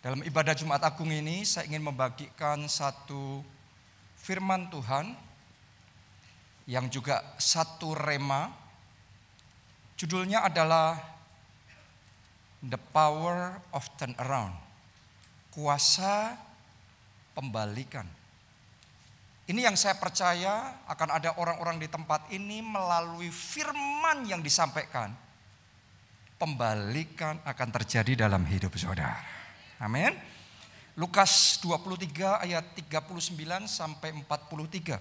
Dalam ibadah Jumat Agung ini saya ingin membagikan satu firman Tuhan yang juga satu rema. Judulnya adalah The Power of Turnaround. Kuasa pembalikan. Ini yang saya percaya akan ada orang-orang di tempat ini melalui firman yang disampaikan. Pembalikan akan terjadi dalam hidup saudara. Amin. Lukas 23 ayat 39 sampai 43.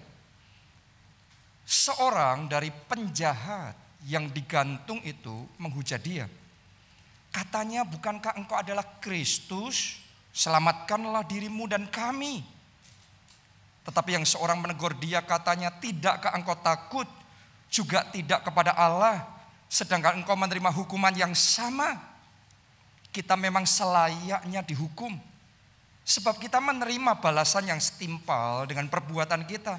Seorang dari penjahat yang digantung itu menghujat dia. Katanya, bukankah engkau adalah Kristus? Selamatkanlah dirimu dan kami. Tetapi yang seorang menegur dia katanya, tidakkah engkau takut juga tidak kepada Allah, sedangkan engkau menerima hukuman yang sama? Kita memang selayaknya dihukum, sebab kita menerima balasan yang setimpal dengan perbuatan kita.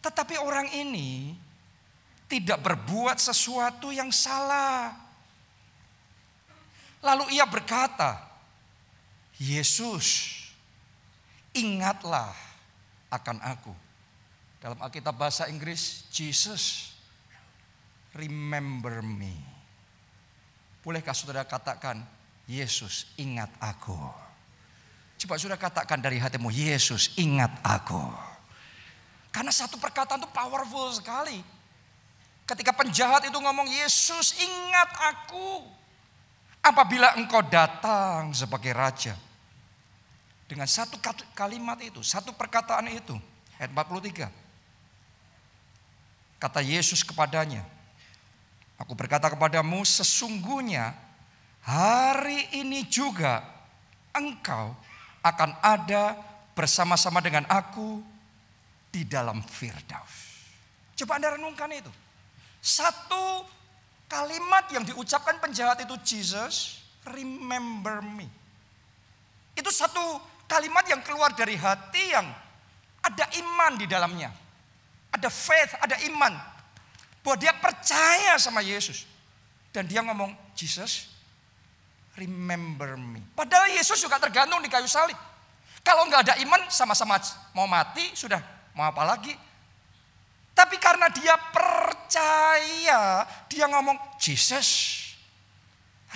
Tetapi orang ini tidak berbuat sesuatu yang salah. Lalu ia berkata, Yesus, ingatlah akan aku. Dalam Alkitab bahasa Inggris, Jesus, remember me. Bolehkah saudara katakan, Yesus ingat aku? Coba saudara katakan dari hatimu, Yesus ingat aku. Karena satu perkataan itu powerful sekali. Ketika penjahat itu ngomong, Yesus ingat aku. Apabila engkau datang sebagai raja. Dengan satu kalimat itu, satu perkataan itu. Ayat 43. Kata Yesus kepadanya, aku berkata kepadamu, sesungguhnya hari ini juga engkau akan ada bersama-sama dengan aku di dalam Firdaus. Coba Anda renungkan itu. Satu kalimat yang diucapkan penjahat itu, Jesus, remember me. Itu satu kalimat yang keluar dari hati yang ada iman di dalamnya. Ada faith, ada iman. Bahwa dia percaya sama Yesus. Dan dia ngomong, Jesus, remember me. Padahal Yesus juga tergantung di kayu salib. Kalau nggak ada iman, sama-sama mau mati, sudah mau apa lagi. Tapi karena dia percaya, dia ngomong, Jesus,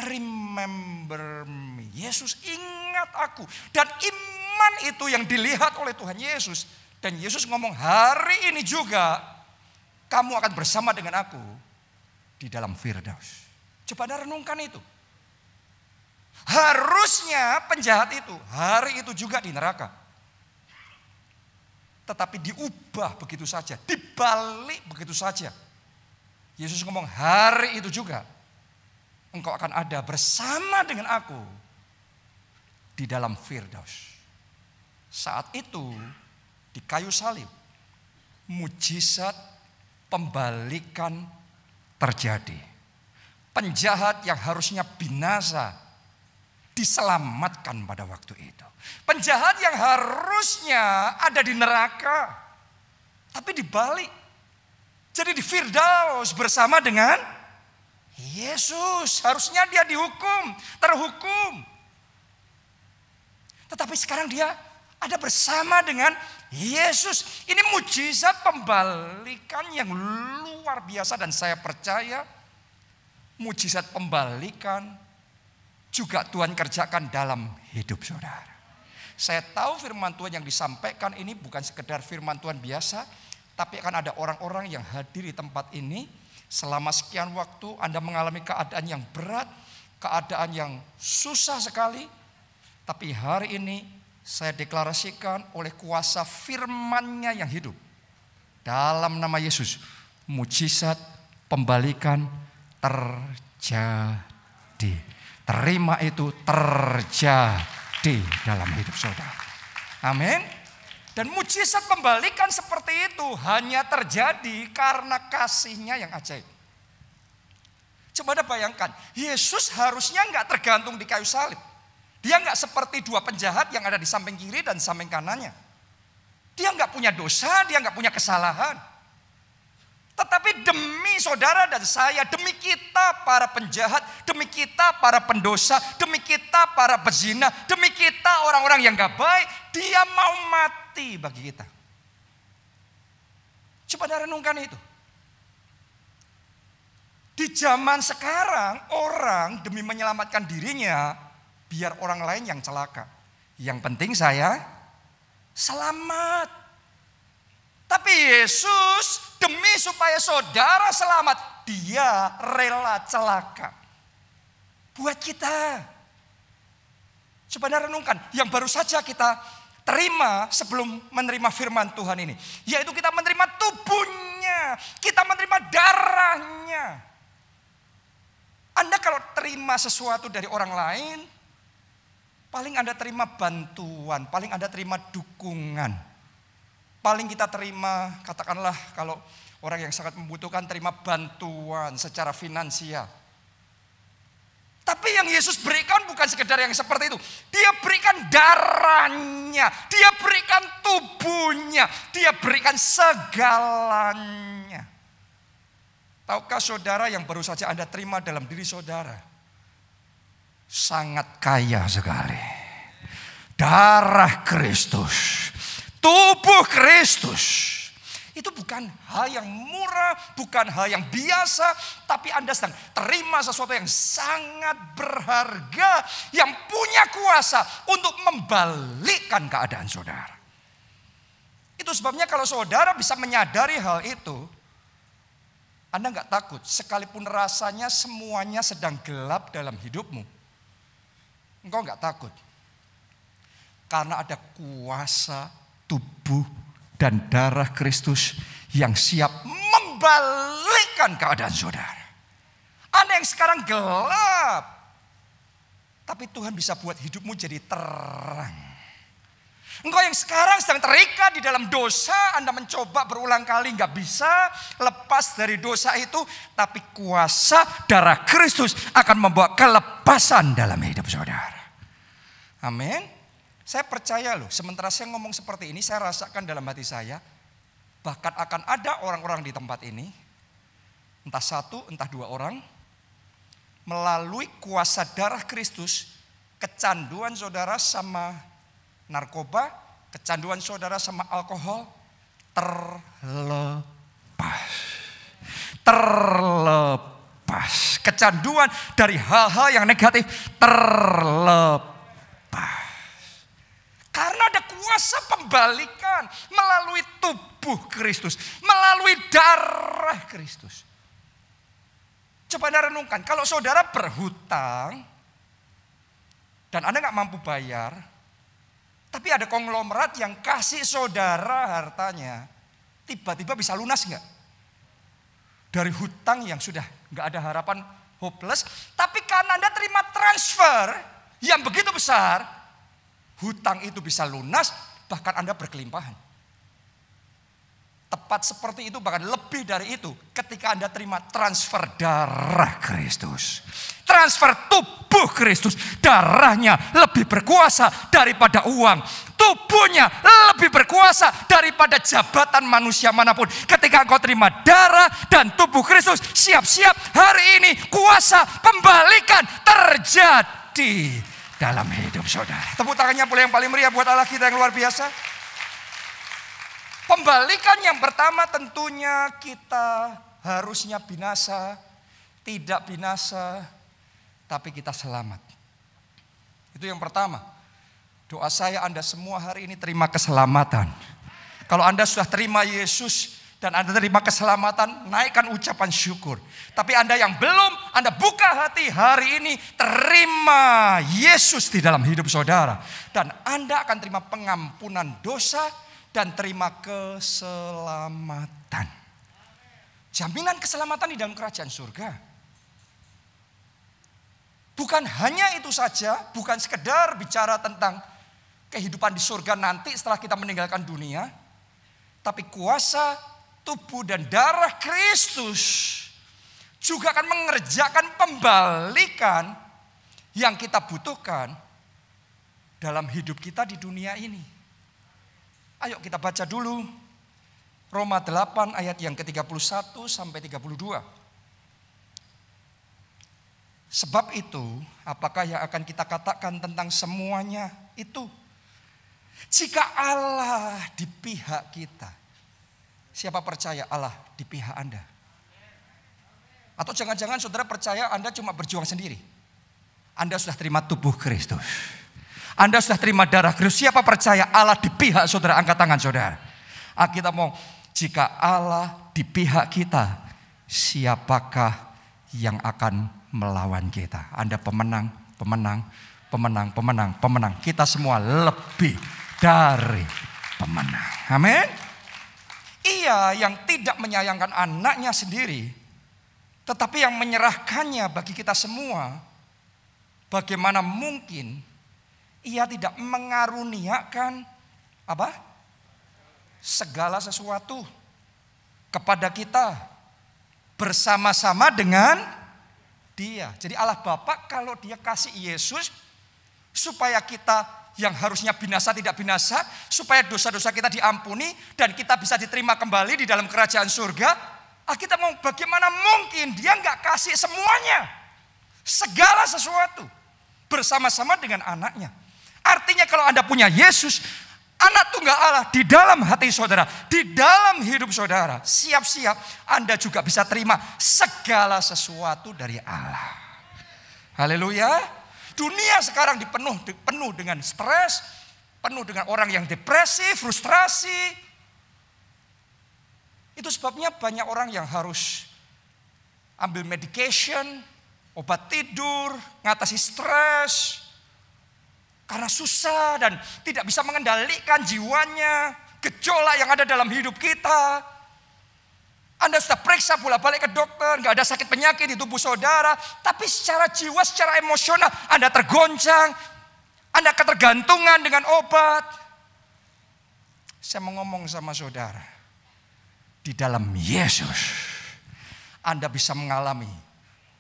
remember me. Yesus ingat aku. Dan iman itu yang dilihat oleh Tuhan Yesus. Dan Yesus ngomong, hari ini juga kamu akan bersama dengan aku di dalam Firdaus. Coba Anda renungkan itu. Harusnya penjahat itu hari itu juga di neraka. Tetapi diubah begitu saja, dibalik begitu saja. Yesus ngomong, hari itu juga engkau akan ada bersama dengan aku di dalam Firdaus. Saat itu di kayu salib, mujizat pembalikan terjadi. Penjahat yang harusnya binasa diselamatkan pada waktu itu. Penjahat yang harusnya ada di neraka, tapi dibalik. Jadi di Firdaus bersama dengan Yesus. Harusnya dia dihukum, terhukum. Tetapi sekarang dia ada bersama dengan Yesus. Ini mujizat pembalikan yang luar biasa. Dan saya percaya mujizat pembalikan juga Tuhan kerjakan dalam hidup saudara. Saya tahu firman Tuhan yang disampaikan ini bukan sekedar firman Tuhan biasa. Tapi akan ada orang-orang yang hadir di tempat ini. Selama sekian waktu Anda mengalami keadaan yang berat. Keadaan yang susah sekali. Tapi hari ini saya deklarasikan oleh kuasa firman-Nya yang hidup. Dalam nama Yesus, mujizat pembalikan terjadi. Terima itu terjadi dalam hidup saudara. Amin. Dan mujizat pembalikan seperti itu hanya terjadi karena kasih-Nya yang ajaib. Coba Anda bayangkan, Yesus harusnya nggak tergantung di kayu salib. Dia nggak seperti dua penjahat yang ada di samping kiri dan samping kanannya. Dia nggak punya dosa, dia nggak punya kesalahan. Tetapi demi saudara dan saya, demi kita para penjahat, demi kita para pendosa, demi kita para pezina, demi kita orang-orang yang gak baik, dia mau mati bagi kita. Coba renungkan itu. Di zaman sekarang orang demi menyelamatkan dirinya, biar orang lain yang celaka. Yang penting saya selamat. Tapi Yesus demi supaya saudara selamat, dia rela celaka. Buat kita. Coba renungkan, yang baru saja kita terima sebelum menerima firman Tuhan ini. Yaitu kita menerima tubuhnya, kita menerima darahnya. Anda kalau terima sesuatu dari orang lain, paling Anda terima bantuan, paling Anda terima dukungan. Paling kita terima, katakanlah kalau orang yang sangat membutuhkan terima bantuan secara finansial. Tapi yang Yesus berikan bukan sekedar yang seperti itu. Dia berikan darahnya, dia berikan tubuhnya, dia berikan segalanya. Tahukah saudara yang baru saja Anda terima dalam diri saudara? Sangat kaya sekali. Darah Kristus. Tubuh Kristus. Itu bukan hal yang murah, bukan hal yang biasa. Tapi Anda sedang terima sesuatu yang sangat berharga. Yang punya kuasa untuk membalikkan keadaan saudara. Itu sebabnya kalau saudara bisa menyadari hal itu, Anda gak takut. Sekalipun rasanya semuanya sedang gelap dalam hidupmu, engkau gak takut. Karena ada kuasa tubuh dan darah Kristus yang siap membalikkan keadaan saudara. Anda yang sekarang gelap, tapi Tuhan bisa buat hidupmu jadi terang. Engkau yang sekarang sedang terikat di dalam dosa, Anda mencoba berulang kali gak bisa lepas dari dosa itu, tapi kuasa darah Kristus akan membawa kelepasan dalam hidup saudara. Amin. Saya percaya loh, sementara saya ngomong seperti ini, saya rasakan dalam hati saya, bahkan akan ada orang-orang di tempat ini, entah satu, entah dua orang, melalui kuasa darah Kristus, kecanduan saudara sama narkoba, kecanduan saudara sama alkohol, terlepas. Terlepas. Kecanduan dari hal-hal yang negatif, terlepas. Karena ada kuasa pembalikan melalui tubuh Kristus, melalui darah Kristus. Coba Anda renungkan, kalau saudara berhutang dan Anda gak mampu bayar, tapi ada konglomerat yang kasih saudara hartanya, tiba-tiba bisa lunas gak? Dari hutang yang sudah gak ada harapan, hopeless, tapi karena Anda terima transfer yang begitu besar, hutang itu bisa lunas, bahkan Anda berkelimpahan. Tepat seperti itu, bahkan lebih dari itu, ketika Anda terima transfer darah Kristus. Transfer tubuh Kristus, darahnya lebih berkuasa daripada uang. Tubuhnya lebih berkuasa daripada jabatan manusia manapun. Ketika engkau terima darah dan tubuh Kristus, siap-siap hari ini kuasa pembalikan terjadi dalam hidup saudara. Tepuk tangannya boleh yang paling meriah buat Allah kita yang luar biasa. Pembalikan yang pertama tentunya kita harusnya binasa, tidak binasa, tapi kita selamat. Itu yang pertama. Doa saya Anda semua hari ini terima keselamatan. Kalau Anda sudah terima Yesus dan Anda terima keselamatan, naikkan ucapan syukur. Tapi Anda yang belum, Anda buka hati hari ini, terima Yesus di dalam hidup saudara. Dan Anda akan terima pengampunan dosa dan terima keselamatan. Jaminan keselamatan di dalam kerajaan surga. Bukan hanya itu saja, bukan sekedar bicara tentang kehidupan di surga nanti setelah kita meninggalkan dunia. Tapi kuasa tubuh dan darah Kristus juga akan mengerjakan pembalikan yang kita butuhkan dalam hidup kita di dunia ini. Ayo kita baca dulu Roma 8 ayat yang ke-31 sampai 32. Sebab itu, apakah yang akan kita katakan tentang semuanya itu? Jika Allah di pihak kita, siapa percaya Allah di pihak Anda? Atau jangan-jangan saudara percaya Anda cuma berjuang sendiri? Anda sudah terima tubuh Kristus. Anda sudah terima darah Kristus. Siapa percaya Allah di pihak saudara? Angkat tangan saudara. Kita mau, jika Allah di pihak kita, siapakah yang akan melawan kita? Anda pemenang, pemenang, pemenang, pemenang, pemenang. Kita semua lebih dari pemenang. Amin. Ia yang tidak menyayangkan anaknya sendiri, tetapi yang menyerahkannya bagi kita semua, bagaimana mungkin ia tidak mengaruniakan apa? Segala sesuatu kepada kita bersama-sama dengan Dia. Jadi Allah Bapa kalau Dia kasih Yesus supaya kita yang harusnya binasa tidak binasa, supaya dosa-dosa kita diampuni dan kita bisa diterima kembali di dalam kerajaan surga. Kita mau, bagaimana mungkin Dia nggak kasih semuanya, segala sesuatu bersama-sama dengan anaknya. Artinya kalau Anda punya Yesus, anak tunggal Allah di dalam hati saudara, di dalam hidup saudara, siap-siap Anda juga bisa terima segala sesuatu dari Allah. Haleluya. Dunia sekarang penuh dengan stres, penuh dengan orang yang depresi, frustrasi. Itu sebabnya banyak orang yang harus ambil medication, obat tidur, ngatasi stres. Karena susah dan tidak bisa mengendalikan jiwanya, gejolak yang ada dalam hidup kita. Anda sudah periksa bolak-balik ke dokter, nggak ada sakit penyakit di tubuh saudara, tapi secara jiwa, secara emosional Anda tergoncang, Anda ketergantungan dengan obat. Saya mau ngomong sama saudara, di dalam Yesus Anda bisa mengalami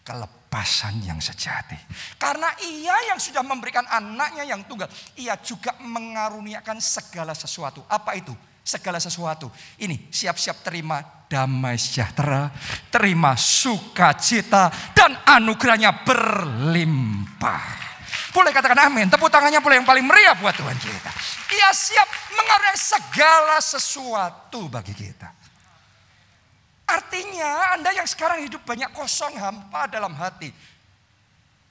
kelepasan yang sejati. Karena Ia yang sudah memberikan anaknya yang tunggal, Ia juga mengaruniakan segala sesuatu. Apa itu? Segala sesuatu. Ini siap-siap terima damai sejahtera, terima sukacita, dan anugerahnya berlimpah. Boleh katakan amin. Tepuk tangannya boleh yang paling meriah buat Tuhan kita. Ia siap mengaruniakan segala sesuatu bagi kita. Artinya Anda yang sekarang hidup banyak kosong, hampa dalam hati.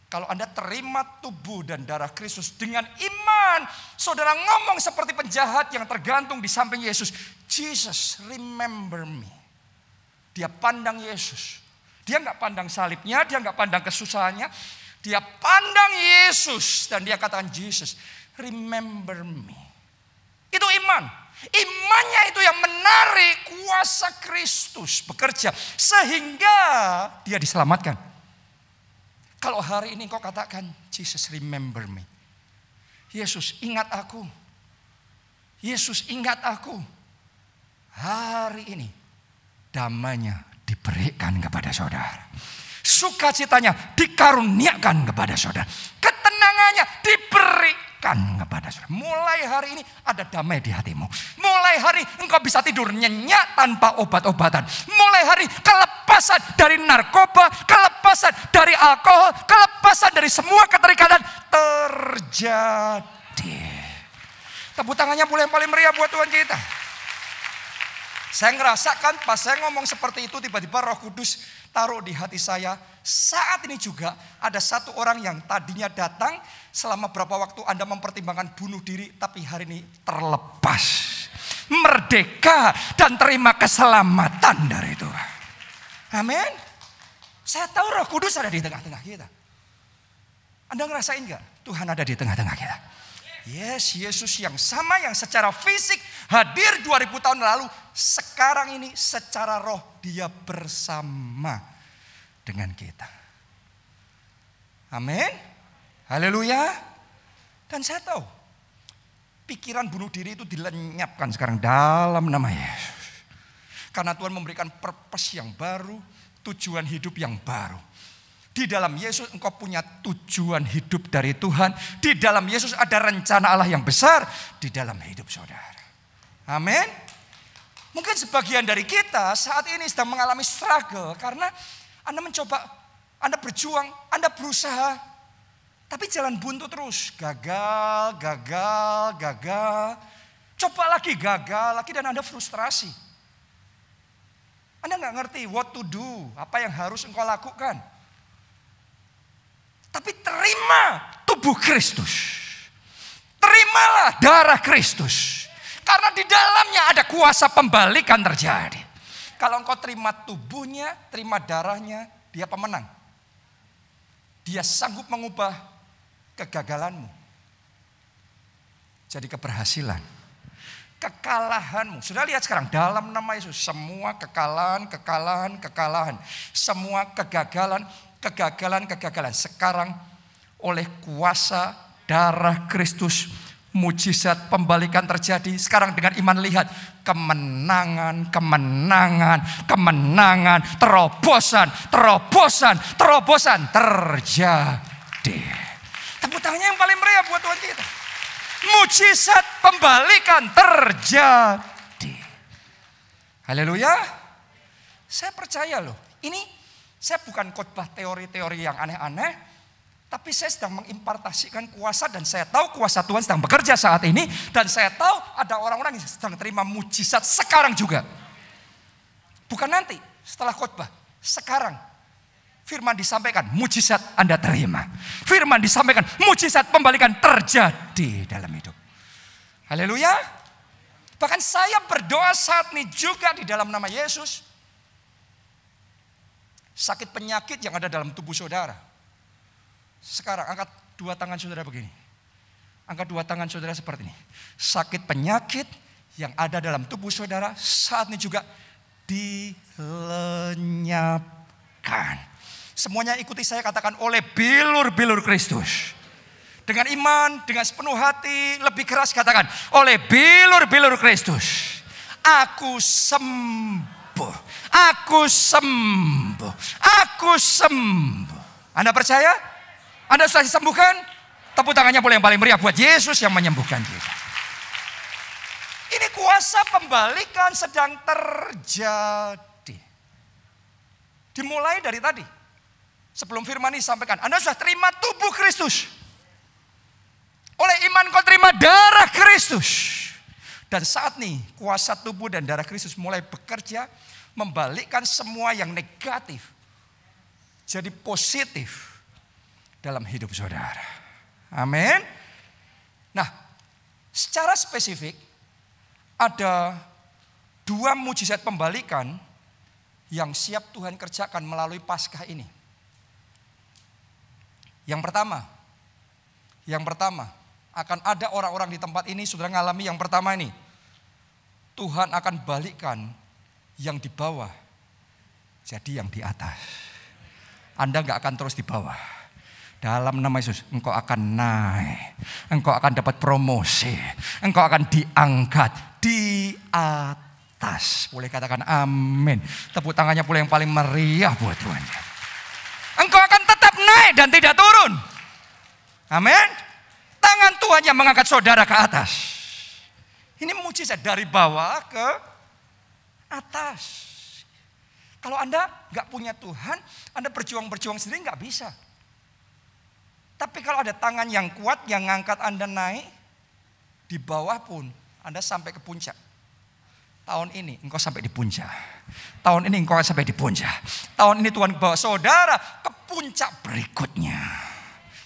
Kalau Anda terima tubuh dan darah Kristus dengan iman, saudara ngomong seperti penjahat yang tergantung di samping Yesus. Jesus, remember me. Dia pandang Yesus. Dia nggak pandang salibnya, dia nggak pandang kesusahannya. Dia pandang Yesus dan dia katakan, Jesus, remember me. Itu iman. Imannya itu yang menarik kuasa Kristus bekerja sehingga dia diselamatkan. Kalau hari ini kau katakan, Jesus remember me. Yesus ingat aku. Yesus ingat aku. Hari ini damainya diberikan kepada saudara. Sukacitanya dikaruniakan kepada saudara. Ketenangannya diberikan kepada saudara. Mulai hari ini ada damai di hatimu. Mulai hari engkau bisa tidur nyenyak tanpa obat-obatan. Mulai hari kelepasan dari narkoba, kelepasan dari alkohol, kelepasan dari semua keterikatan terjadi. Tepuk tangannya boleh yang paling meriah buat Tuhan kita. Saya ngerasakan pas saya ngomong seperti itu, tiba-tiba Roh Kudus taruh di hati saya. Saat ini juga ada satu orang yang tadinya datang selama berapa waktu Anda mempertimbangkan bunuh diri, tapi hari ini terlepas, merdeka dan terima keselamatan dari Tuhan. Amin. Saya tahu Roh Kudus ada di tengah-tengah kita. Anda ngerasain gak? Tuhan ada di tengah-tengah kita. Yes, Yesus yang sama yang secara fisik hadir 2000 tahun lalu, sekarang ini secara roh dia bersama dengan kita. Amin. Haleluya. Dan saya tahu pikiran bunuh diri itu dilenyapkan sekarang dalam nama Yesus. Karena Tuhan memberikan purpose yang baru, tujuan hidup yang baru. Di dalam Yesus engkau punya tujuan hidup dari Tuhan. Di dalam Yesus ada rencana Allah yang besar di dalam hidup saudara. Amin. Mungkin sebagian dari kita saat ini sedang mengalami struggle karena Anda mencoba, Anda berjuang, Anda berusaha. Tapi jalan buntu terus. Gagal. Coba lagi gagal lagi dan Anda frustrasi. Anda nggak ngerti what to do, apa yang harus engkau lakukan. Tapi terima tubuh Kristus. Terimalah darah Kristus. Karena di dalamnya ada kuasa pembalikan terjadi. Kalau engkau terima tubuhnya, terima darahnya, dia pemenang. Dia sanggup mengubah kegagalanmu jadi keberhasilan. Kekalahanmu. Sudah lihat sekarang dalam nama Yesus. Semua kekalahan. Semua kegagalan. Sekarang oleh kuasa darah Kristus, mujizat pembalikan terjadi. Sekarang dengan iman lihat kemenangan, terobosan terjadi. Tepuk tangannya yang paling meriah buat Tuhan kita. Mujizat pembalikan terjadi. Haleluya. Saya percaya loh. Ini saya bukan khotbah teori-teori yang aneh-aneh. Tapi saya sedang mengimpartasikan kuasa dan saya tahu kuasa Tuhan sedang bekerja saat ini. Dan saya tahu ada orang-orang yang sedang terima mujizat sekarang juga. Bukan nanti setelah khotbah. Sekarang firman disampaikan, mujizat Anda terima. Firman disampaikan, mujizat pembalikan terjadi dalam hidup. Haleluya. Bahkan saya berdoa saat ini juga di dalam nama Yesus. Sakit penyakit yang ada dalam tubuh saudara. Sekarang angkat dua tangan saudara begini. Angkat dua tangan saudara seperti ini. Sakit penyakit yang ada dalam tubuh saudara saat ini juga dilenyapkan. Semuanya ikuti saya katakan oleh bilur-bilur Kristus. Dengan iman, dengan sepenuh hati, lebih keras katakan oleh bilur-bilur Kristus. Aku sembuh. Aku sembuh. Aku sembuh. Anda percaya? Anda sudah disembuhkan? Tepuk tangannya boleh yang paling meriah buat Yesus yang menyembuhkan kita. Ini kuasa pembalikan sedang terjadi. Dimulai dari tadi. Sebelum firman ini disampaikan, Anda sudah terima tubuh Kristus. Oleh iman kau terima darah Kristus. Dan saat ini kuasa tubuh dan darah Kristus mulai bekerja. Membalikkan semua yang negatif. Jadi positif. Dalam hidup saudara. Amin. Nah, secara spesifik ada dua mujizat pembalikan yang siap Tuhan kerjakan melalui Paskah ini. Yang pertama akan ada orang-orang di tempat ini sudah mengalami yang pertama ini. Tuhan akan balikkan yang di bawah jadi yang di atas. Anda gak akan terus di bawah. Dalam nama Yesus, engkau akan naik. Engkau akan dapat promosi. Engkau akan diangkat di atas. Boleh katakan amin. Tepuk tangannya boleh yang paling meriah buat Tuhan. Engkau akan tetap naik dan tidak turun. Amin. Tangan Tuhan yang mengangkat saudara ke atas. Ini mujizat dari bawah ke atas. Kalau Anda gak punya Tuhan, Anda berjuang sendiri gak bisa. Tapi kalau ada tangan yang kuat yang ngangkat Anda naik, di bawah pun Anda sampai ke puncak. Tahun ini engkau sampai di puncak. Tahun ini engkau sampai di puncak. Tahun ini Tuhan bawa saudara ke puncak berikutnya.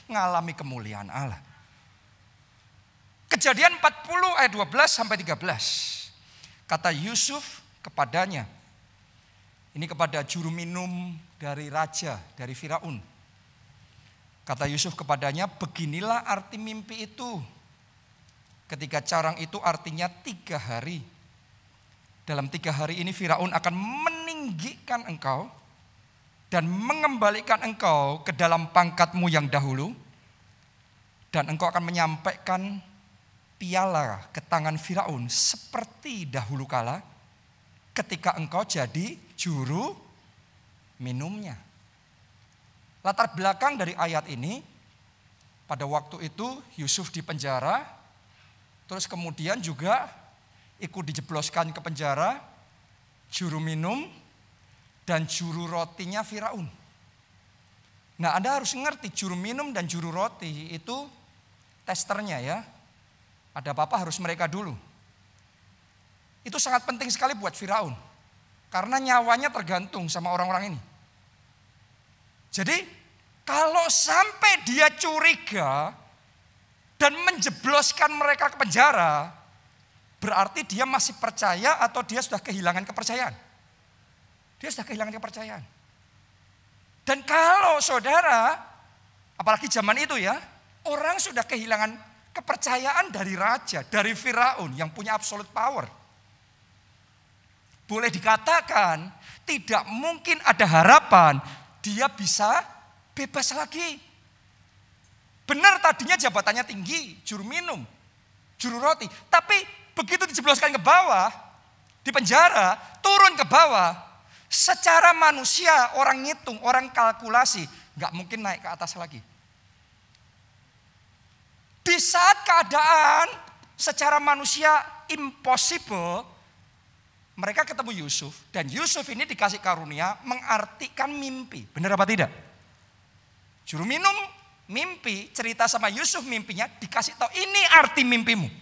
Ngalami kemuliaan Allah. Kejadian 40 ayat 12 sampai 13. Kata Yusuf kepadanya. Ini kepada juru minum dari raja, dari Firaun. Kata Yusuf kepadanya, beginilah arti mimpi itu. Ketika carang itu artinya 3 hari. Dalam 3 hari ini Firaun akan meninggikan engkau. Dan mengembalikan engkau ke dalam pangkatmu yang dahulu. Dan engkau akan menyampaikan piala ke tangan Firaun seperti dahulu kala. Ketika engkau jadi juru minumnya. Latar belakang dari ayat ini, pada waktu itu Yusuf di penjara, terus kemudian juga ikut dijebloskan ke penjara, juru minum, dan juru rotinya Firaun. Nah, Anda harus ngerti juru minum dan juru roti itu testernya ya. Ada apa-apa harus mereka dulu. Itu sangat penting sekali buat Firaun. Karena nyawanya tergantung sama orang-orang ini. Jadi kalau sampai dia curiga dan menjebloskan mereka ke penjara, berarti dia masih percaya atau dia sudah kehilangan kepercayaan. Dia sudah kehilangan kepercayaan. Dan kalau saudara, apalagi zaman itu ya, orang sudah kehilangan kepercayaan dari raja, dari Firaun yang punya absolute power. Boleh dikatakan tidak mungkin ada harapan dia bisa bebas lagi. Benar tadinya jabatannya tinggi, juru minum, juru roti. Tapi begitu dijebloskan ke bawah, di penjara, turun ke bawah. Secara manusia orang ngitung, orang kalkulasi, gak mungkin naik ke atas lagi. Di saat keadaan secara manusia impossible, mereka ketemu Yusuf. Dan Yusuf ini dikasih karunia mengartikan mimpi. Benar apa tidak? Juru minum mimpi, cerita sama Yusuf mimpinya, dikasih tahu ini arti mimpimu.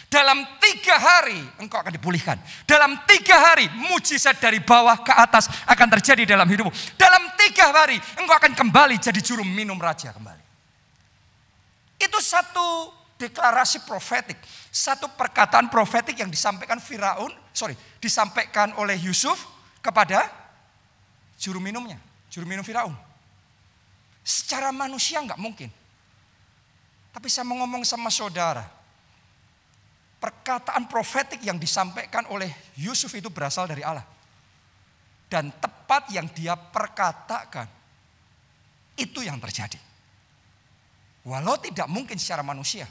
Dalam 3 hari engkau akan dipulihkan. Dalam 3 hari mujizat dari bawah ke atas akan terjadi dalam hidupmu. Dalam 3 hari engkau akan kembali jadi juru minum raja kembali. Itu satu deklarasi profetik. Satu perkataan profetik yang disampaikan oleh Yusuf kepada juru minumnya. Juru minum Firaun. Secara manusia nggak mungkin. Tapi saya mau ngomong sama saudara. Perkataan profetik yang disampaikan oleh Yusuf itu berasal dari Allah. Dan tepat yang dia perkatakan, itu yang terjadi. Walau tidak mungkin secara manusia.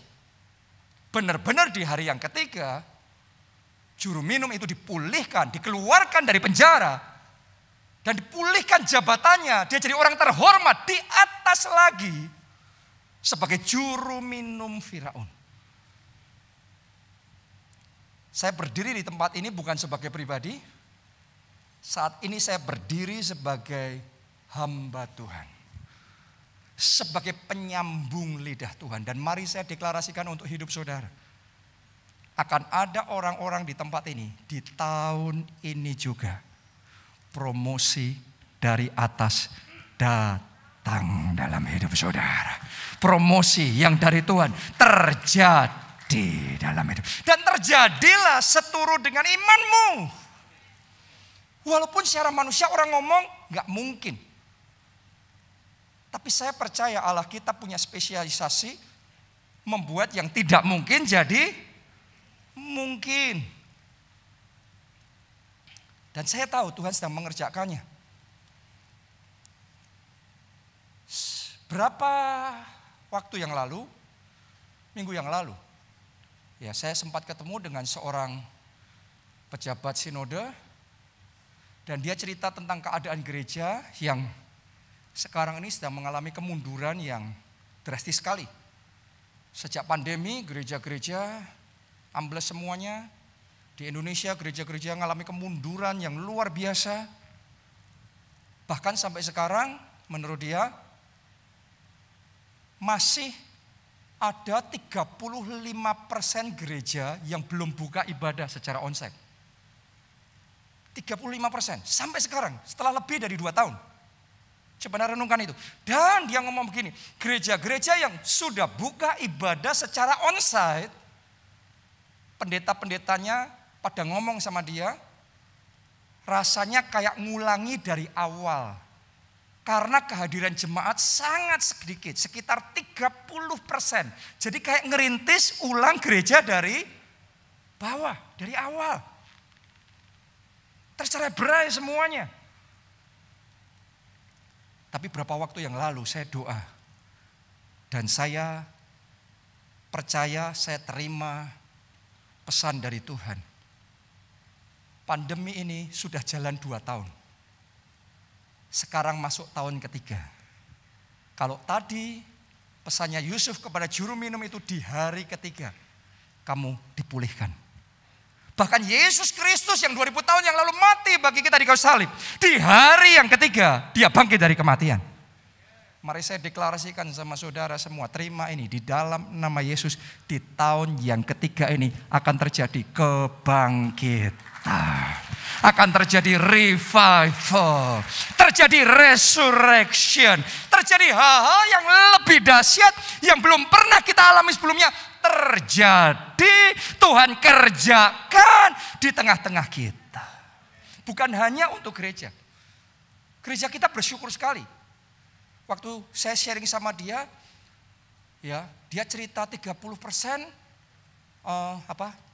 Benar-benar di hari yang ketiga, juru minum itu dipulihkan, dikeluarkan dari penjara. Dan dipulihkan jabatannya, dia jadi orang terhormat di atas lagi. Sebagai juru minum Firaun. Saya berdiri di tempat ini bukan sebagai pribadi. Saat ini saya berdiri sebagai hamba Tuhan. Sebagai penyambung lidah Tuhan. Dan mari saya deklarasikan untuk hidup saudara. Akan ada orang-orang di tempat ini. Di tahun ini juga. Promosi dari atas datang dalam hidup saudara. Promosi yang dari Tuhan terjadi di dalam hidup. Dan terjadilah seturut dengan imanmu. Walaupun secara manusia orang ngomong gak mungkin. Tapi saya percaya Allah kita punya spesialisasi membuat yang tidak mungkin jadi mungkin. Dan saya tahu Tuhan sedang mengerjakannya. Berapa waktu yang lalu, minggu yang lalu, ya, saya sempat ketemu dengan seorang pejabat sinode dan dia cerita tentang keadaan gereja yang sekarang ini sedang mengalami kemunduran yang drastis sekali. Sejak pandemi gereja-gereja ambles semuanya. Di Indonesia gereja-gereja mengalami kemunduran yang luar biasa. Bahkan sampai sekarang menurut dia masih ada 35% gereja yang belum buka ibadah secara onsite. 35% sampai sekarang setelah lebih dari 2 tahun. Coba renungkan itu. Dan dia ngomong begini, gereja-gereja yang sudah buka ibadah secara onsite, pendeta-pendetanya pada ngomong sama dia, rasanya kayak ngulangi dari awal. Karena kehadiran jemaat sangat sedikit, sekitar 30%. Jadi kayak ngerintis ulang gereja dari bawah, dari awal. Tercerai-berai semuanya. Tapi berapa waktu yang lalu saya doa. Dan saya percaya, saya terima pesan dari Tuhan. Pandemi ini sudah jalan 2 tahun. Sekarang masuk tahun ketiga. Kalau tadi pesannya Yusuf kepada juru minum itu di hari ketiga. Kamu dipulihkan. Bahkan Yesus Kristus Kristus yang 2000 tahun yang lalu mati bagi kita di kayu salib. Di hari yang ketiga, dia bangkit dari kematian. Mari saya deklarasikan sama saudara semua, terima ini di dalam nama Yesus, di tahun yang ketiga ini akan terjadi kebangkitan. Akan terjadi revival, terjadi resurrection, terjadi hal-hal yang lebih dahsyat yang belum pernah kita alami sebelumnya. Terjadi, Tuhan kerjakan di tengah-tengah kita. Bukan hanya untuk gereja. Gereja kita bersyukur sekali. Waktu saya sharing sama dia, ya, dia cerita 30%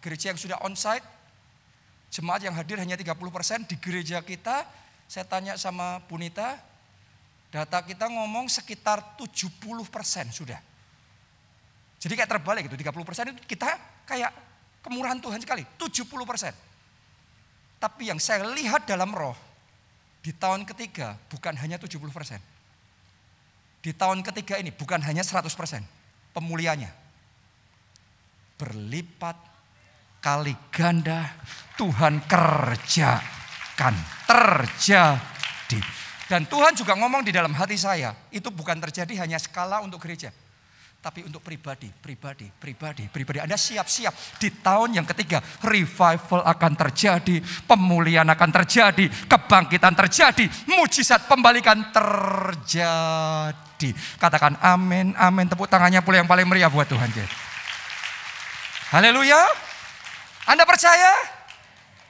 gereja yang sudah onsite, jemaat yang hadir hanya 30%. Di gereja kita, saya tanya sama Punita, data kita ngomong sekitar 70% sudah. Jadi kayak terbalik gitu, 30% itu kita kayak kemurahan Tuhan sekali, 70%. Tapi yang saya lihat dalam roh, di tahun ketiga bukan hanya 70%. Di tahun ketiga ini bukan hanya 100%, pemulihannya berlipat kali ganda Tuhan kerjakan, terjadi. Dan Tuhan juga ngomong di dalam hati saya, itu bukan terjadi hanya skala untuk gereja, tapi untuk pribadi. Anda siap-siap di tahun yang ketiga, revival akan terjadi, pemulihan akan terjadi, kebangkitan terjadi, mujizat pembalikan terjadi. Katakan amin, amin. Tepuk tangannya pula yang paling meriah buat Tuhan. Haleluya. Anda percaya?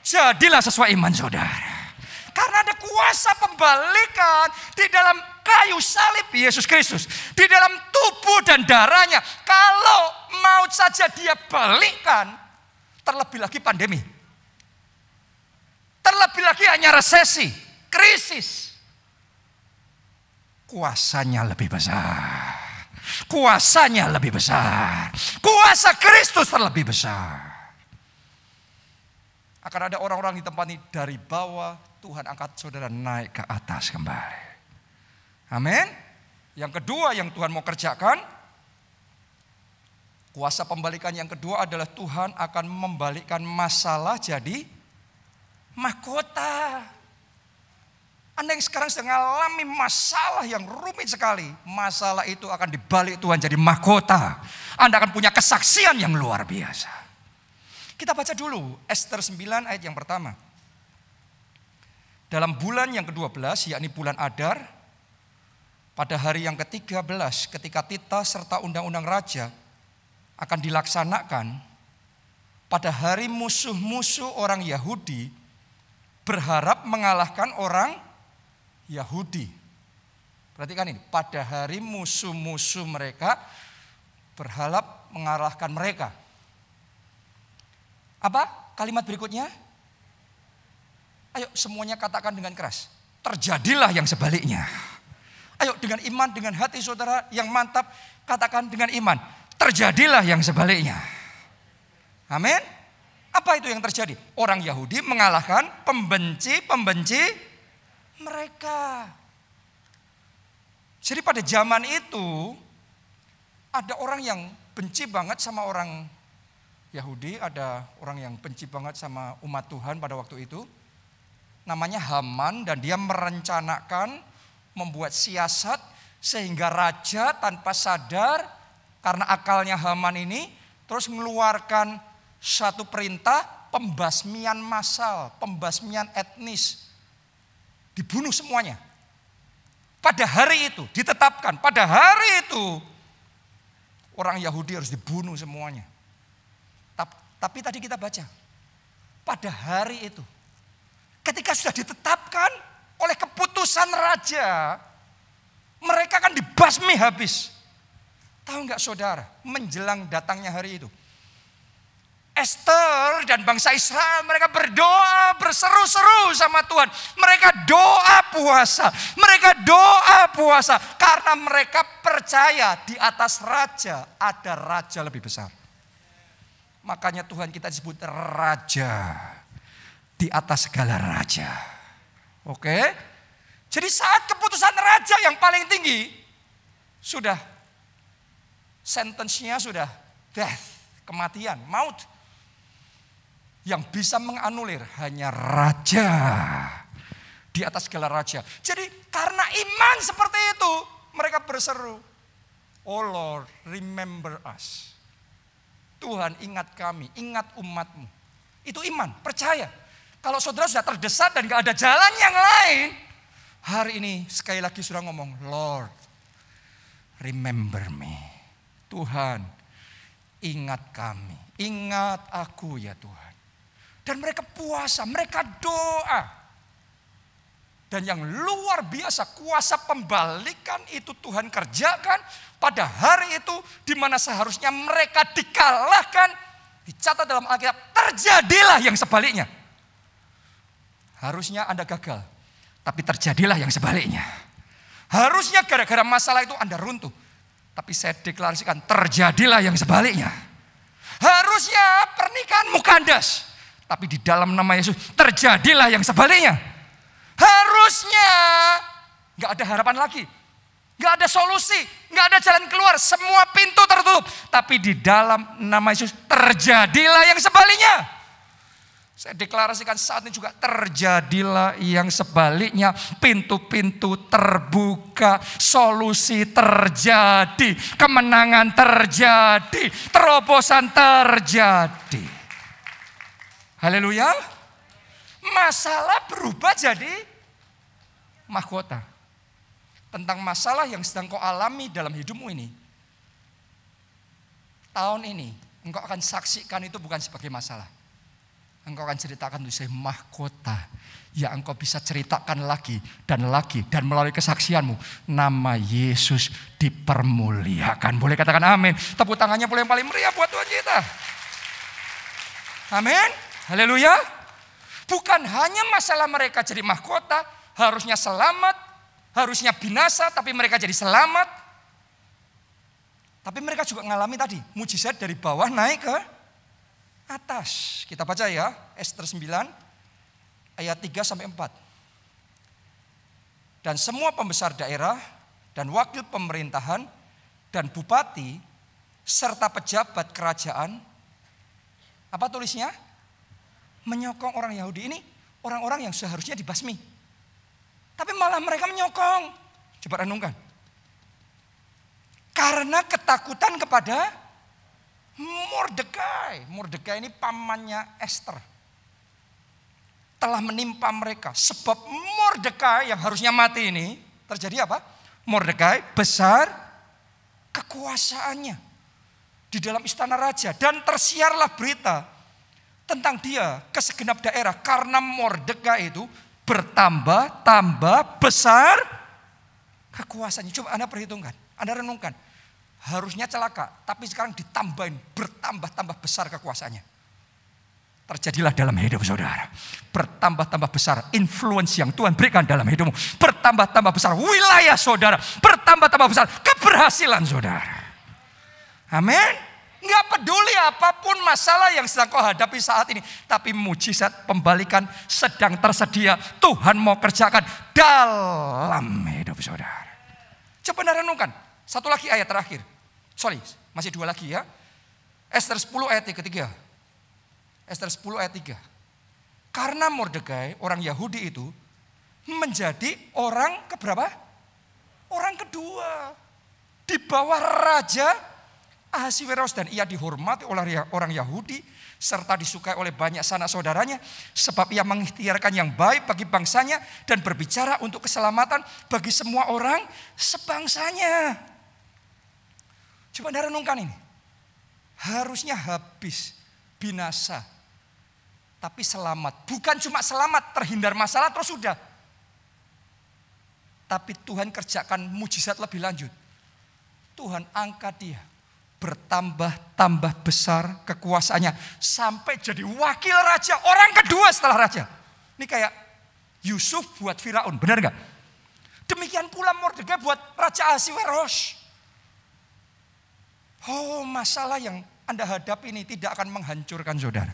Jadilah sesuai iman saudara. Karena ada kuasa pembalikan di dalam kayu salib Yesus Kristus. Di dalam tubuh dan darahnya. Kalau maut saja dia balikan, terlebih lagi pandemi. Terlebih lagi hanya resesi, krisis. Kuasanya lebih besar. Kuasanya lebih besar. Kuasa Kristus terlebih besar. Akan ada orang-orang di tempat ini dari bawah, Tuhan angkat saudara naik ke atas kembali. Amin. Yang kedua yang Tuhan mau kerjakan, kuasa pembalikan yang kedua adalah Tuhan akan membalikkan masalah jadi mahkota. Anda yang sekarang sedang mengalami masalah yang rumit sekali, masalah itu akan dibalik Tuhan jadi mahkota. Anda akan punya kesaksian yang luar biasa. Kita baca dulu Ester 9 ayat yang pertama. Dalam bulan yang ke-12, yakni bulan Adar, pada hari yang ke-13 ketika titah serta undang-undang raja akan dilaksanakan, pada hari musuh-musuh orang Yahudi berharap mengalahkan orang Yahudi. Perhatikan ini, pada hari musuh-musuh mereka berharap mengalahkan mereka. Apa kalimat berikutnya? Ayo semuanya katakan dengan keras. Terjadilah yang sebaliknya. Ayo dengan iman, dengan hati saudara yang mantap, katakan dengan iman. Terjadilah yang sebaliknya. Amin. Apa itu yang terjadi? Orang Yahudi mengalahkan pembenci mereka. Jadi pada zaman itu ada orang yang benci banget sama orang Yahudi, ada orang yang benci banget sama umat Tuhan pada waktu itu. Namanya Haman, dan dia merencanakan membuat siasat sehingga raja tanpa sadar karena akalnya Haman ini terus mengeluarkan satu perintah pembasmian massal, pembasmian etnis. Dibunuh semuanya. Pada hari itu ditetapkan, pada hari itu orang Yahudi harus dibunuh semuanya. Tapi tadi kita baca, pada hari itu ketika sudah ditetapkan oleh keputusan raja, mereka akan dibasmi habis. Tahu nggak saudara, menjelang datangnya hari itu, Ester dan bangsa Israel mereka berdoa berseru-seru sama Tuhan. Mereka doa puasa. Mereka doa puasa. Karena mereka percaya di atas raja ada raja lebih besar. Makanya Tuhan kita disebut raja. Di atas segala raja. Oke. Jadi saat keputusan raja yang paling tinggi. Sudah. Sentence-nya sudah death. Kematian, maut. Yang bisa menganulir hanya raja. Di atas segala raja. Jadi karena iman seperti itu, mereka berseru, "Oh Lord, remember us." Tuhan, ingat kami, ingat umatmu. Itu iman, percaya. Kalau saudara sudah terdesak dan gak ada jalan yang lain, hari ini sekali lagi sudah ngomong, "Lord, remember me." Tuhan, ingat kami, ingat aku ya Tuhan. Dan mereka puasa, mereka doa. Dan yang luar biasa, kuasa pembalikan itu Tuhan kerjakan pada hari itu, di mana seharusnya mereka dikalahkan. Dicatat dalam Alkitab, terjadilah yang sebaliknya. Harusnya Anda gagal, tapi terjadilah yang sebaliknya. Harusnya gara-gara masalah itu Anda runtuh, tapi saya deklarasikan terjadilah yang sebaliknya. Harusnya pernikahanmu kandas, tapi di dalam nama Yesus terjadilah yang sebaliknya. Harusnya gak ada harapan lagi, gak ada solusi, gak ada jalan keluar, semua pintu tertutup. Tapi di dalam nama Yesus terjadilah yang sebaliknya. Saya deklarasikan saat ini juga terjadilah yang sebaliknya. Pintu-pintu terbuka, solusi terjadi, kemenangan terjadi, terobosan terjadi. Haleluya. Masalah berubah jadi mahkota. Tentang masalah yang sedang kau alami dalam hidupmu ini. Tahun ini engkau akan saksikan itu bukan sebagai masalah. Engkau akan ceritakan itu sebagai mahkota. yang engkau bisa ceritakan lagi dan melalui kesaksianmu nama Yesus dipermuliakan. Boleh katakan amin. Tepuk tangannya boleh yang paling meriah buat Tuhan kita. Amin. Haleluya. Bukan hanya masalah mereka jadi mahkota, harusnya selamat, harusnya binasa, tapi mereka jadi selamat. Tapi mereka juga mengalami tadi mujizat dari bawah naik ke atas. Kita baca ya, Ester 9 ayat 3 sampai 4. Dan semua pembesar daerah dan wakil pemerintahan dan bupati serta pejabat kerajaan, apa tulisnya? Menyokong orang Yahudi. Ini orang-orang yang seharusnya dibasmi. Tapi malah mereka menyokong. Coba renungkan. Karena ketakutan kepada Mordekai. Mordekai ini pamannya Ester. Telah menimpa mereka. Sebab Mordekai yang harusnya mati ini, terjadi apa? Mordekai besar kekuasaannya di dalam istana raja. Dan tersiarlah berita tentang dia ke segenap daerah. Karena Mordekai itu bertambah-tambah besar kekuasaannya. Coba Anda perhitungkan, Anda renungkan. Harusnya celaka, tapi sekarang ditambahin bertambah-tambah besar kekuasaannya. Terjadilah dalam hidup saudara. Bertambah-tambah besar influence yang Tuhan berikan dalam hidupmu. Bertambah-tambah besar wilayah saudara. Bertambah-tambah besar keberhasilan saudara. Amin. Nggak peduli apapun masalah yang sedang kau hadapi saat ini. Tapi mujizat pembalikan sedang tersedia. Tuhan mau kerjakan dalam hidup saudara. Coba Anda renungkan. Satu lagi ayat terakhir. Sorry, masih dua lagi ya. Ester 10 ayat ketiga. Ester 10 ayat 3. Karena Mordekai, orang Yahudi itu, menjadi orang keberapa? Orang kedua. Di bawah Raja Ahasiweros, dan ia dihormati oleh orang Yahudi serta disukai oleh banyak sanak saudaranya, sebab ia mengikhtiarkan yang baik bagi bangsanya dan berbicara untuk keselamatan bagi semua orang sebangsanya. Coba Anda renungkan ini. Harusnya habis, binasa, tapi selamat. Bukan cuma selamat, terhindar masalah terus sudah. Tapi Tuhan kerjakan mujizat lebih lanjut. Tuhan angkat dia. Bertambah-tambah besar kekuasaannya. Sampai jadi wakil raja. Orang kedua setelah raja. Ini kayak Yusuf buat Firaun. Benar gak? Demikian pula Mordekai buat Raja Ahasiweros. Oh, masalah yang Anda hadapi ini tidak akan menghancurkan saudara.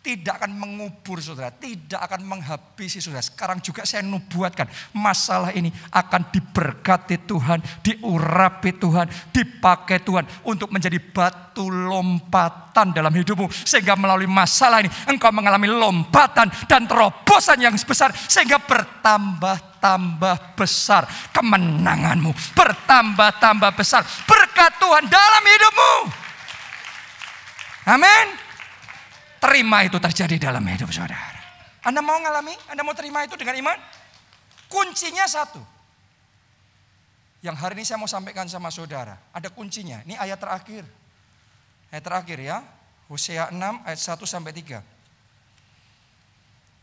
tidak akan mengubur saudara, tidak akan menghabisi saudara. Sekarang juga saya nubuatkan masalah ini akan diberkati Tuhan, diurapi Tuhan, dipakai Tuhan untuk menjadi batu lompatan dalam hidupmu. Sehingga melalui masalah ini engkau mengalami lompatan dan terobosan yang besar. Sehingga bertambah-tambah besar kemenanganmu, bertambah-tambah besar berkat Tuhan dalam hidupmu. Amin. Terima itu terjadi dalam hidup saudara. Anda mau ngalami? Anda mau terima itu dengan iman? Kuncinya satu. Yang hari ini saya mau sampaikan sama saudara. Ada kuncinya. Ini ayat terakhir. Ayat terakhir ya. Hosea 6 ayat 1 sampai 3.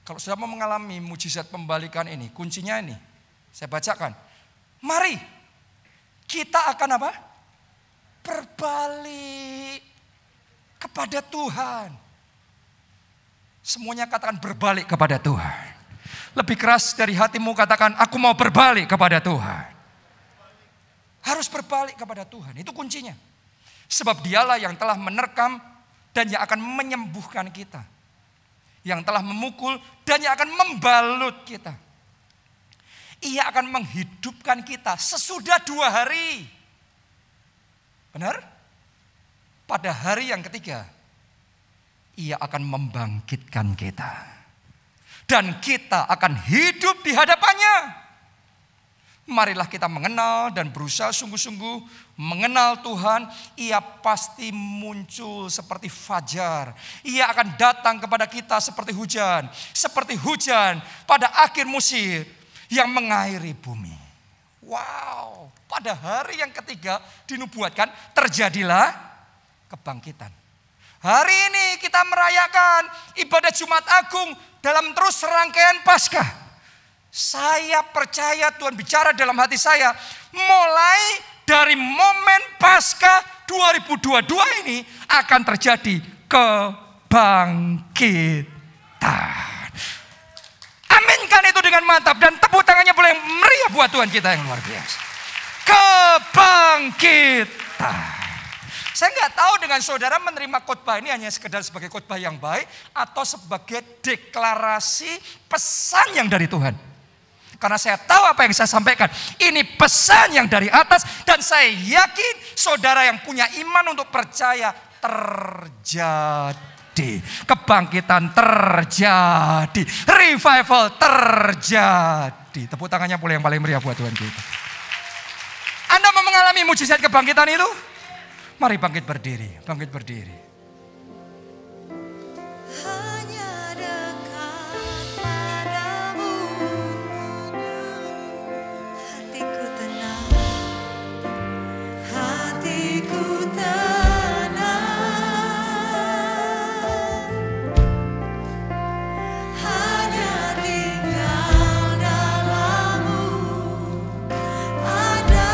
Kalau sudah mau mengalami mujizat pembalikan ini, kuncinya ini. Saya bacakan. Mari kita akan apa? Berbalik kepada Tuhan. Semuanya katakan berbalik kepada Tuhan. Lebih keras dari hatimu katakan aku mau berbalik kepada Tuhan. Harus berbalik kepada Tuhan. Itu kuncinya. Sebab dialah yang telah menerkam dan yang akan menyembuhkan kita. Yang telah memukul dan yang akan membalut kita. Ia akan menghidupkan kita sesudah 2 hari. Benar? Pada hari yang ketiga, Ia akan membangkitkan kita. Dan kita akan hidup di hadapannya. Marilah kita mengenal dan berusaha sungguh-sungguh mengenal Tuhan. Ia pasti muncul seperti fajar. Ia akan datang kepada kita seperti hujan. Seperti hujan pada akhir musim yang mengairi bumi. Wow, pada hari yang ketiga dinubuatkan terjadilah kebangkitan. Hari ini kita merayakan ibadah Jumat Agung dalam terus serangkaian Paskah. Saya percaya Tuhan bicara dalam hati saya. Mulai dari momen Paskah 2022 ini akan terjadi kebangkitan. Aminkan itu dengan mantap dan tepuk tangannya boleh meriah buat Tuhan kita yang luar biasa. Kebangkitan. Saya nggak tahu dengan saudara menerima khotbah ini hanya sekedar sebagai khotbah yang baik atau sebagai deklarasi pesan yang dari Tuhan. Karena saya tahu apa yang saya sampaikan. Ini pesan yang dari atas dan saya yakin saudara yang punya iman untuk percaya terjadi. Kebangkitan terjadi. Revival terjadi. Tepuk tangannya boleh yang paling meriah buat Tuhan kita. Anda mau mengalami mujizat kebangkitan itu? Mari bangkit berdiri, bangkit berdiri. Hanya dekat padamu, hatiku tenang, hatiku tenang. Hanya tinggal dalam-Mu ada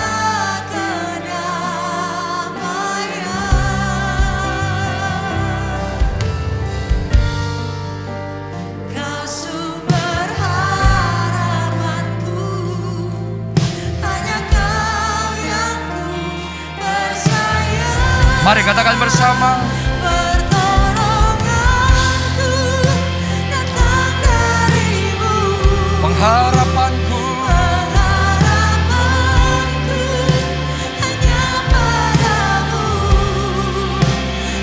Mari katakan bersama. Pertolonganku datang dari-Mu. Pengharapanku hanya padamu.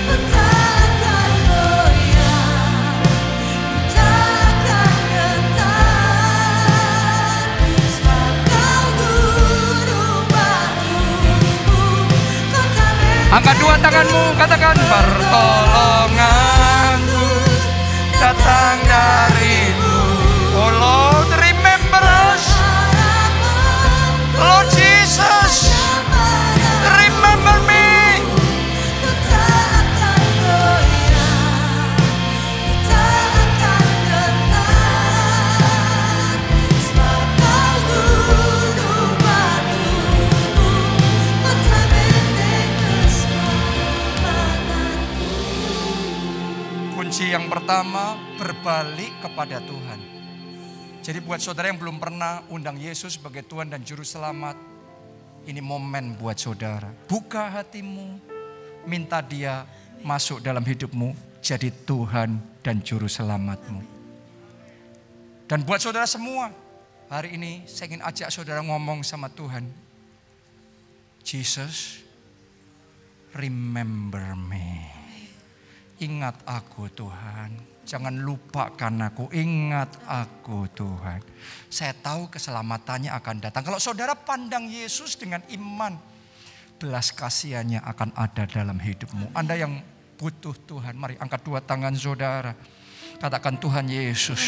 Ku takkan goyah, ku takkan gentar. Sebab Kau gunung batuku, kota angkat 2 tanganmu, katakan pertolonganku datang dari-Mu. Oh Lord, remember us. Lord Jesus, remember me. Ku takkan goyah, ku takkan gentar. Sebab Kau gunung batuku, kota benteng keselamatanku. Kunci yang pertama, berbalik kepada Tuhan. Jadi buat saudara yang belum pernah undang Yesus sebagai Tuhan dan Juru Selamat, ini momen buat saudara. Buka hatimu, minta Dia masuk dalam hidupmu, jadi Tuhan dan Juru Selamatmu. Dan buat saudara semua, hari ini saya ingin ajak saudara ngomong sama Tuhan. Jesus, remember me. Ingat aku Tuhan. Jangan lupakan aku, ingat aku Tuhan. Saya tahu keselamatannya akan datang. Kalau saudara pandang Yesus dengan iman, belas kasihannya akan ada dalam hidupmu. Anda yang butuh Tuhan, mari angkat dua tangan saudara. Katakan, Tuhan Yesus,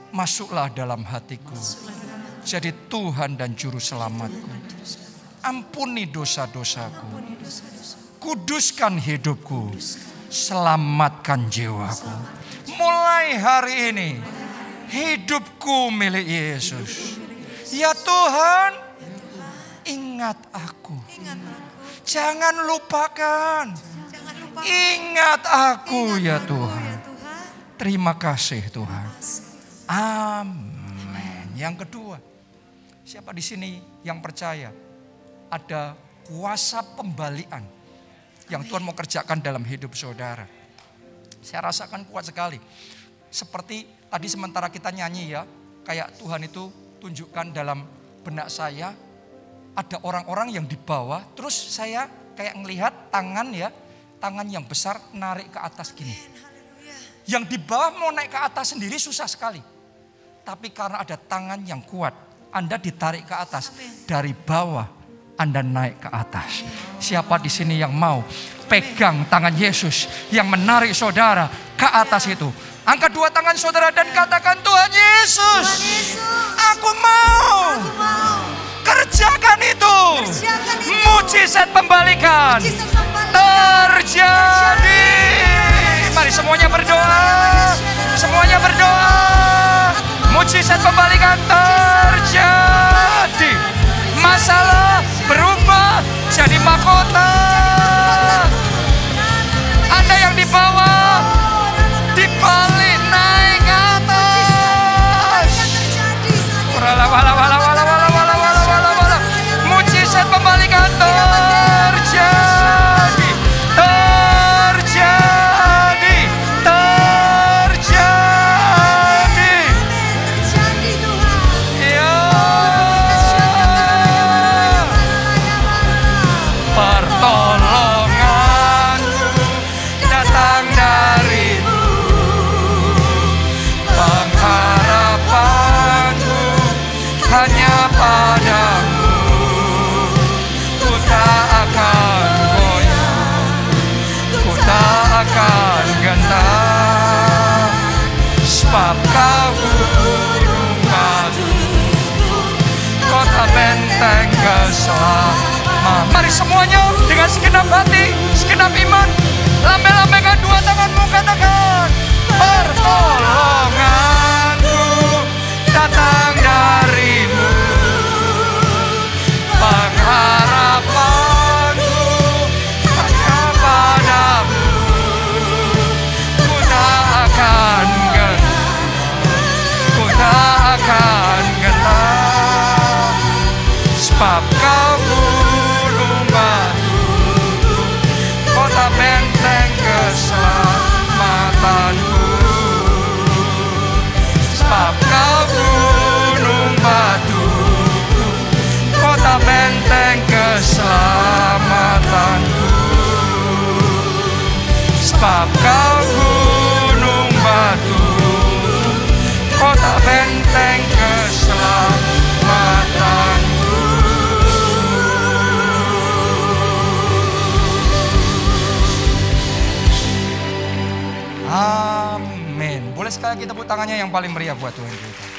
masuklah dalam hatiku. Jadi Tuhan dan Juru Selamatku. Ampuni dosa-dosaku. Kuduskan hidupku, selamatkan jiwaku. Mulai hari ini, hidupku milik Yesus. Ya Tuhan, ingat aku. Jangan lupakan. Ingat aku ya Tuhan. Terima kasih Tuhan. Amin. Yang kedua, siapa di sini yang percaya ada kuasa pembalian yang Tuhan mau kerjakan dalam hidup saudara? Saya rasakan kuat sekali. Seperti tadi sementara kita nyanyi ya, kayak Tuhan itu tunjukkan dalam benak saya, ada orang-orang yang di bawah, terus saya kayak ngelihat tangan ya, tangan yang besar narik ke atas gini. Yang di bawah mau naik ke atas sendiri susah sekali. Tapi karena ada tangan yang kuat, Anda ditarik ke atas. Dari bawah Anda naik ke atas. Siapa di sini yang mau pegang tangan Yesus yang menarik saudara ke atas itu? Angkat dua tangan saudara dan katakan, Tuhan Yesus, aku mau kerjakan itu. Mujizat pembalikan terjadi. Mari semuanya berdoa. Semuanya berdoa. Mujizat pembalikan terjadi. Masalah berubah jadi mahkota. Anda yang di bawah dibalik naik ke atas. Mujizat pembalikan terjadi. Terjadi. Terjadi. Ya. Pertolonganku datang darimu. Pengharapanku hanya padamu. Ku tak akan goyah, ku tak akan gentar, sebab kau gunung batu, kota benteng keselamatan. Mari semuanya dengan segenap hati, segenap iman, lambai-lambaikan dua tanganmu, katakan, pertolonganku datang darimu. Pengharapanku hanya padamu. Ku tak akan gentar, ku tak akan gentar, sebab kau gunung batu, kota benteng keselamatanku. Sebab kau gunung batu, kota benteng keselamatanku. Sebab kau gunung batu, kota benteng keselamatanku. Amin. Boleh sekali kita tepuk tangannya yang paling meriah buat Tuhan kita.